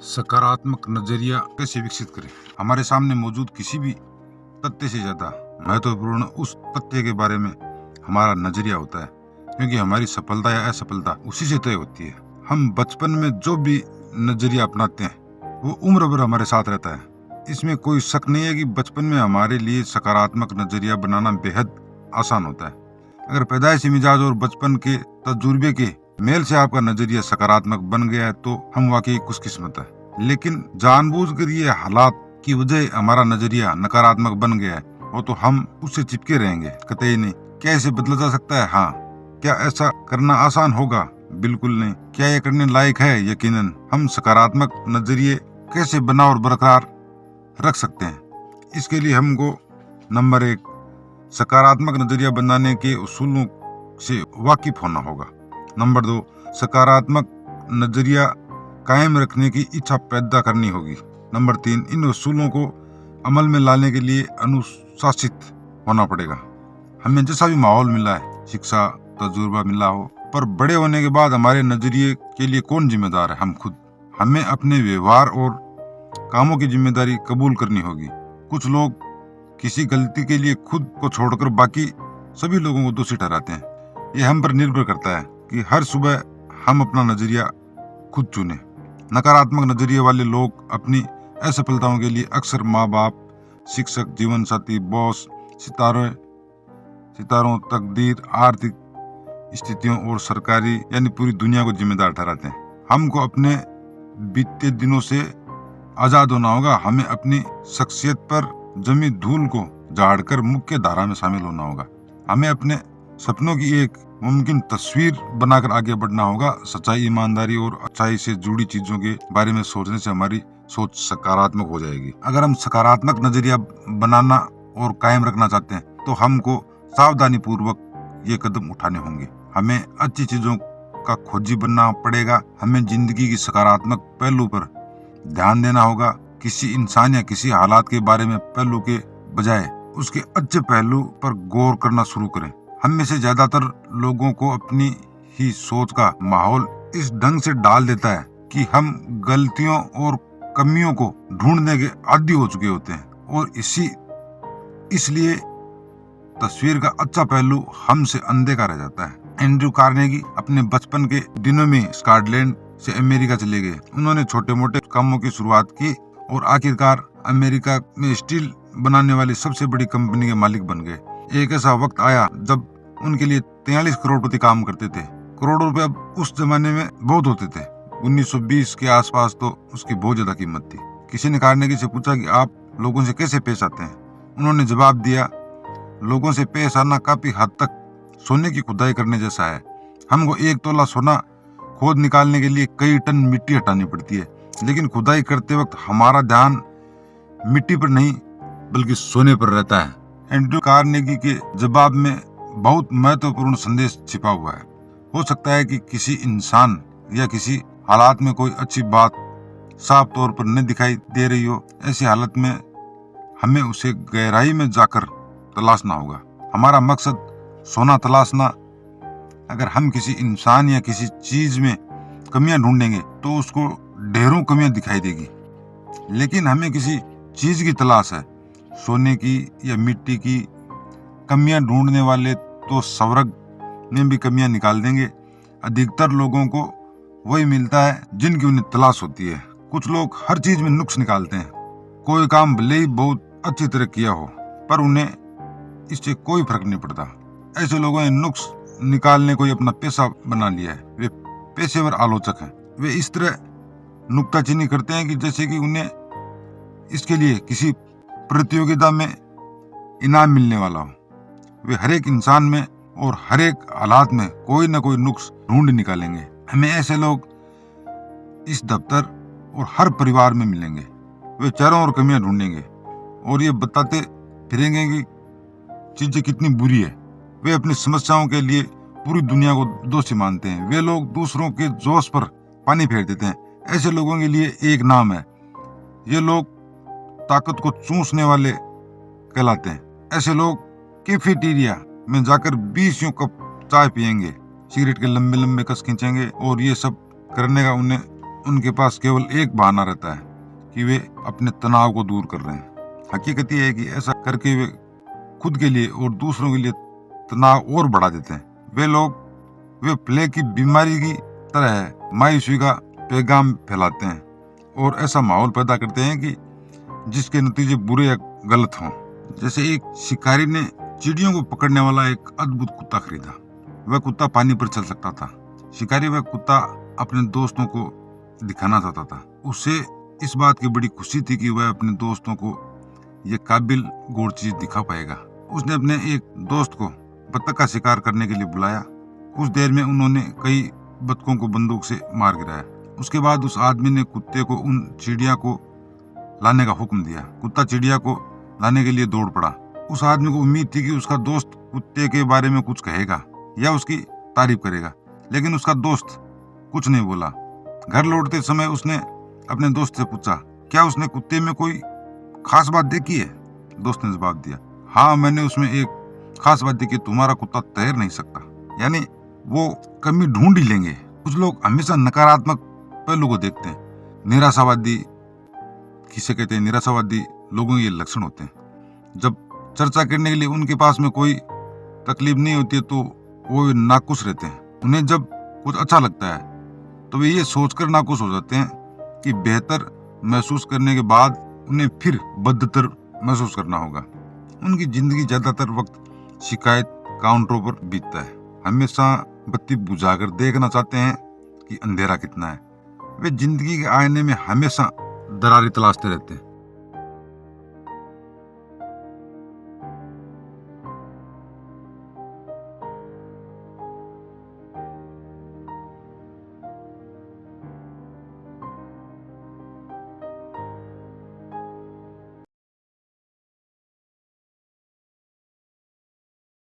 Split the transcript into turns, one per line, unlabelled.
सकारात्मक नजरिया कैसे विकसित करें? हमारे सामने मौजूद किसी भी तथ्य से ज्यादा महत्वपूर्ण उस तथ्य के बारे में हमारा नजरिया होता है, क्योंकि हमारी सफलता या असफलता उसी से तय होती है। हम बचपन में जो भी नजरिया अपनाते हैं वो उम्र भर हमारे साथ रहता है। इसमें कोई शक नहीं है कि बचपन में हमारे लिए सकारात्मक नजरिया बनाना बेहद आसान होता है। अगर पैदाइशी मिजाज और बचपन के तजुर्बे के मेल से आपका नजरिया सकारात्मक बन गया है तो हम वाकई खुशकिस्मत है। लेकिन जानबूझकर ये हालात की वजह हमारा नजरिया नकारात्मक बन गया है वो तो हम उससे चिपके रहेंगे, कतई नहीं। क्या इसे बदला जा सकता है? हाँ। क्या ऐसा करना आसान होगा? बिल्कुल नहीं। क्या यह करने लायक है? यकीनन। हम सकारात्मक नजरिए कैसे बना और बरकरार रख सकते हैं? इसके लिए हमको नंबर 1 सकारात्मक नजरिया बनाने के उसूलों से वाकिफ होना होगा। नंबर 2 सकारात्मक नजरिया कायम रखने की इच्छा पैदा करनी होगी। नंबर 3 इन उसूलों को अमल में लाने के लिए अनुशासित होना पड़ेगा। हमें जैसा भी माहौल मिला है, शिक्षा तजुर्बा मिला हो, पर बड़े होने के बाद हमारे नजरिए के लिए कौन जिम्मेदार है? हम खुद। हमें अपने व्यवहार और कामों की जिम्मेदारी कबूल करनी होगी। कुछ लोग किसी गलती के लिए खुद को छोड़कर बाकी सभी लोगों को दोषी ठहराते हैं। यह हम पर निर्भर करता है कि हर सुबह हम अपना नजरिया खुद चुने। नकारात्मक नजरिए वाले लोग अपनी असफलताओं के लिए अक्सर माँ बाप, शिक्षक, जीवन साथी, बॉस, सितारों, तकदीर, आर्थिक स्थितियों और सरकारी यानी पूरी दुनिया को जिम्मेदार ठहराते हैं। हमको अपने बीते दिनों से आजाद होना होगा। हमें अपनी शख्सियत पर जमी धूल को झाड़कर मुख्य धारा में शामिल होना होगा। हमें अपने सपनों की एक मुमकिन तस्वीर बनाकर आगे बढ़ना होगा। सच्चाई, ईमानदारी और अच्छाई से जुड़ी चीजों के बारे में सोचने से हमारी सोच सकारात्मक हो जाएगी। अगर हम सकारात्मक नजरिया बनाना और कायम रखना चाहते हैं तो हमको सावधानी पूर्वक ये कदम उठाने होंगे। हमें अच्छी चीजों का खोजी बनना पड़ेगा। हमें जिंदगी की सकारात्मक पहलू पर ध्यान देना होगा। किसी इंसान या किसी हालात के बारे में पहलू के बजाय उसके अच्छे पहलू पर गौर करना शुरू करें। हम में से ज्यादातर लोगों को अपनी ही सोच का माहौल इस ढंग से डाल देता है कि हम गलतियों और कमियों को ढूंढने के आदी हो चुके होते हैं और इसलिए तस्वीर का अच्छा पहलू हमसे अनदेखा रह जाता है। एंड्रयू कार्नेगी अपने बचपन के दिनों में स्कॉटलैंड से अमेरिका चले गए। उन्होंने छोटे मोटे कामों की शुरुआत की और आखिरकार अमेरिका में स्टील बनाने वाली सबसे बड़ी कंपनी के मालिक बन गए। एक ऐसा वक्त आया जब उनके लिए 43 करोड़पति काम करते थे। करोड़ों रुपए अब उस जमाने में बहुत होते थे। 1920 के आसपास तो उसकी बहुत ज्यादा कीमत थी। किसी ने कार्नेगी से पूछा कि आप लोगों से कैसे पेश आते हैं? उन्होंने जवाब दिया, लोगों से पेश आना काफी हद तक सोने की खुदाई करने जैसा है। हमको 1 तोला सोना खोद निकालने के लिए कई टन मिट्टी हटानी पड़ती है, लेकिन खुदाई करते वक्त हमारा ध्यान मिट्टी पर नहीं बल्कि सोने पर रहता है। एंड्रयू कार्नेगी के जवाब में बहुत महत्वपूर्ण संदेश छिपा हुआ है। हो सकता है कि किसी इंसान या किसी हालात में कोई अच्छी बात साफ तौर पर न दिखाई दे रही हो। ऐसी हालत में हमें उसे गहराई में जाकर तलाशना होगा। हमारा मकसद सोना तलाशना। अगर हम किसी इंसान या किसी चीज में कमियां ढूंढेंगे तो उसको ढेरों कमियां दिखाई देगी, लेकिन हमें किसी चीज की तलाश है, सोने की या मिट्टी की। कमियां ढूंढने वाले तो स्वर्ग में भी कमियां निकाल देंगे। अधिकतर लोगों को वही मिलता है जिनकी उन्हें तलाश होती है। कुछ लोग हर चीज में नुक्स निकालते हैं। कोई काम भले ही बहुत अच्छी तरह किया हो पर उन्हें इससे कोई फर्क नहीं पड़ता। ऐसे लोगों ने नुक्स निकालने को ही अपना पेशा बना लिया है। वे पेशेवर आलोचक हैं। वे इस तरह नुक्ताचीनी करते हैं कि जैसे कि उन्हें इसके लिए किसी प्रतियोगिता में इनाम मिलने वाला हो। वे हर एक इंसान में और हर एक हालात में कोई न कोई नुक्स ढूंढ निकालेंगे। हमें ऐसे लोग इस दफ्तर और हर परिवार में मिलेंगे। वे चारों ओर कमियां ढूंढेंगे और ये बताते फिरेंगे कि चीजें कितनी बुरी है। वे अपनी समस्याओं के लिए पूरी दुनिया को दोषी मानते हैं। वे लोग दूसरों के जोश पर पानी फेर देते हैं। ऐसे लोगों के लिए एक नाम है, ये लोग ताकत को चूसने वाले कहलाते हैं। ऐसे लोग कैफेटेरिया में जाकर 20 कप चाय पिएंगे, सिगरेट के लंबे लंबे कस खींचेंगे और ये सब करने का उन्हें उनके पास केवल एक बहाना रहता है कि वे अपने तनाव को दूर कर रहे हैं। हकीकत यह है कि ऐसा करके वे खुद के लिए और दूसरों के लिए तनाव और बढ़ा देते हैं। वे प्लेग की बीमारी की तरह मायूसी का पैगाम फैलाते हैं और ऐसा माहौल पैदा करते हैं कि जिसके नतीजे बुरे या गलत हों। जैसे एक शिकारी ने चिड़ियों को पकड़ने वाला एक अद्भुत कुत्ता खरीदा। वह कुत्ता पानी पर चल सकता था। शिकारी वह कुत्ता अपने दोस्तों को दिखाना चाहता था। उसे इस बात की बड़ी खुशी थी कि वह अपने दोस्तों को यह काबिल गौर चीज दिखा पाएगा। उसने अपने एक दोस्त को बत्तख का शिकार करने के लिए बुलाया। कुछ देर में उन्होंने कई बत्तखों को बंदूक से मार गिराया। उसके बाद उस आदमी ने कुत्ते को उन चिड़िया को लाने का हुक्म दिया। कुत्ता चिड़िया को लाने के लिए दौड़ पड़ा। उस आदमी को उम्मीद थी कि उसका दोस्त कुत्ते के बारे में कुछ कहेगा या उसकी तारीफ करेगा, लेकिन उसका दोस्त कुछ नहीं बोला। घर लौटते समय उसने अपने दोस्त से पूछा, क्या उसने कुत्ते में कोई खास बात देखी है? दोस्त ने जवाब दिया, हाँ, मैंने उसमें एक खास बात देखी, तुम्हारा कुत्ता तैर नहीं सकता। यानी वो कमी ढूंढ ही लेंगे। कुछ लोग हमेशा नकारात्मक पहलू को देखते हैं। निराशावादी किसे कहते हैं? निराशावादी लोगों के ये लक्षण होते हैं। जब चर्चा करने के लिए उनके पास में कोई तकलीफ नहीं होती है तो वो नाखुश रहते हैं। उन्हें जब कुछ अच्छा लगता है तो वे ये सोचकर नाखुश हो जाते हैं कि बेहतर महसूस करने के बाद उन्हें फिर बदतर महसूस करना होगा। उनकी जिंदगी ज्यादातर वक्त शिकायत काउंटरों पर बीतता है। हमेशा बत्ती बुझाकर देखना चाहते हैं कि अंधेरा कितना है। वे जिंदगी के आईने में हमेशा दरारें तलाशते रहते हैं।